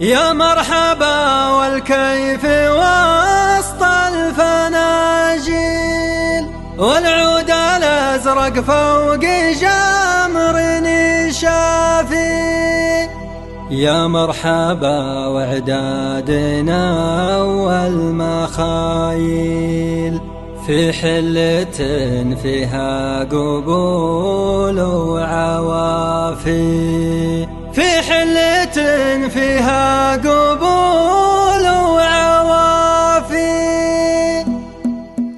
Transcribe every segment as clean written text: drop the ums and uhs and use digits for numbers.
يا مرحبا والكيف وسط الفناجيل، والعود الأزرق فوق جمر شافي. يا مرحبا وعدادنا والمخايل، في حلة فيها قبول وعوافي، في حلة فيها قبول وعوافي.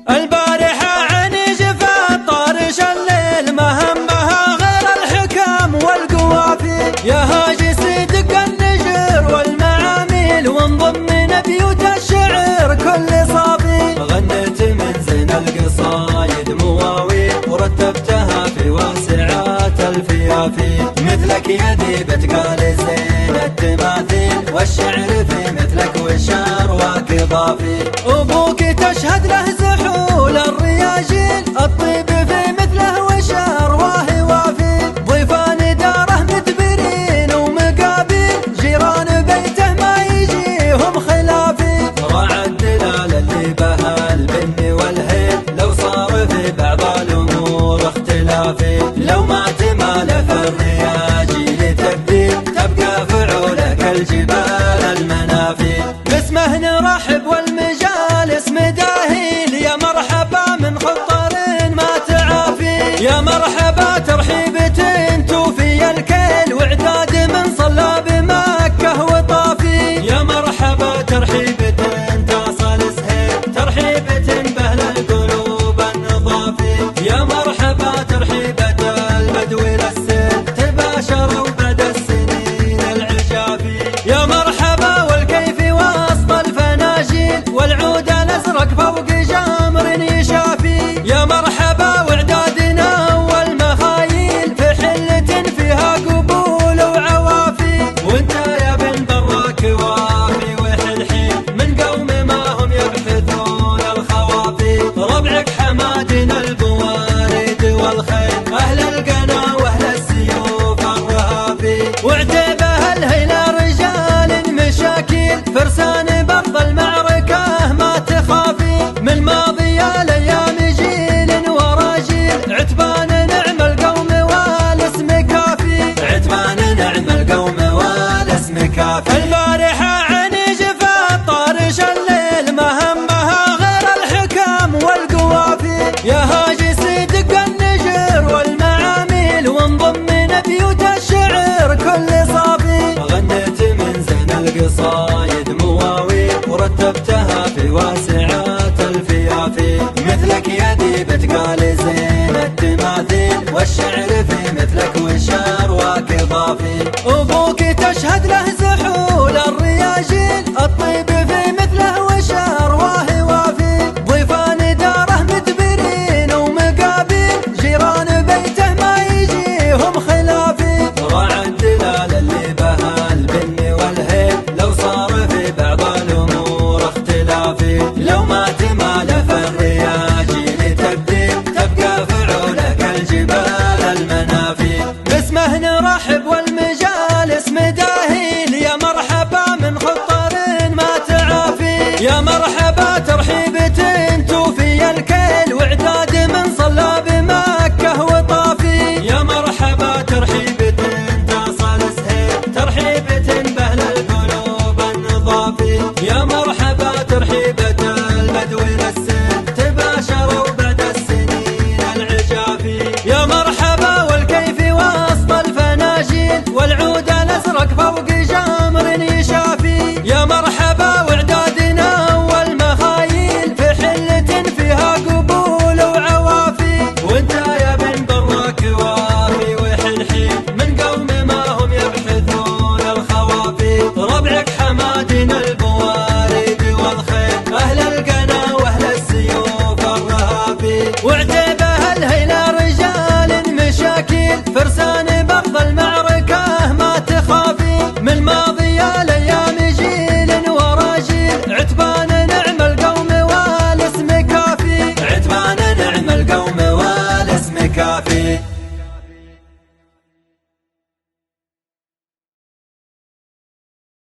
البارحة عن جفا طارش الليل، ما همها غير الحكام والقوافي. يا هاجس دق النجر والمعاميل، وانضم من بيوت الشعر كل صافي. غنيت من زين القصايد مواويل، ورتبتها في واسعات الفيافي. مثلك يدي بتقال زين التماثيل، والشعر في مثلك والشارواك ضافي. أبوك تشهد له زحول الرياجيل، الطيب في مثله والشارواه وافي. ضيفان داره مدبرين ومقابل، جيران بيته ما يجيهم خلافي. راعى الدلال اللي بها البن والهيل، لو صار في بعض الأمور اختلافي. لو ما تمالف الرياجيل تبديل، تبقى فعولك الجبال المنافي. باسمه نرحب والمجالس مداهيل، يا مرحبا من خطر ما تعافي. يا مرحبا ترحيبة توفي الكيل، وعداد من صلى بمكة وطافي. يا مرحبا ترحيبة تصل سهيل، ترحيبة بأهل القلوب النظافي. يا مرحبا ترحيبة البدو للسيل، تباشروا بعد السنين العجافي. يا مرحبا والكيف وسط الفناجيل، والعود الأزرق فوق جمر يشافي. يا مرحبا وعدادنا والمخايل، في حلة فيها قبول وعوافي. وانت يا بن براك وافي وحلحيل، من قوم ما هم يبحثون الخوافي. ربعك حمادنا البوارد والخيل، أهل القنا وأهل السيوف الرهافي. وعتيبه الهيلة رجال مشاكيل، فرسان برض المعركة ما تخافي. من ماضي الأيام جيل ورا جيل، عتبان نعم القوم والاسم كافي. عتبان نعم القوم والاسم كافي. البارحة عن جفا طارش الليل، ما همها غير الحكام والقوافي. يا هاجس دق النجر والمعاميل، وانضم من بيوت الشعر كل صافي. غنيت من زين القصايد مواويل، ورتبتها في واسعات الفيافي. مثلك يدي بتقال زين التماثيل، والشعر في مثلك والشارواك ضافي. أبوك تشهد له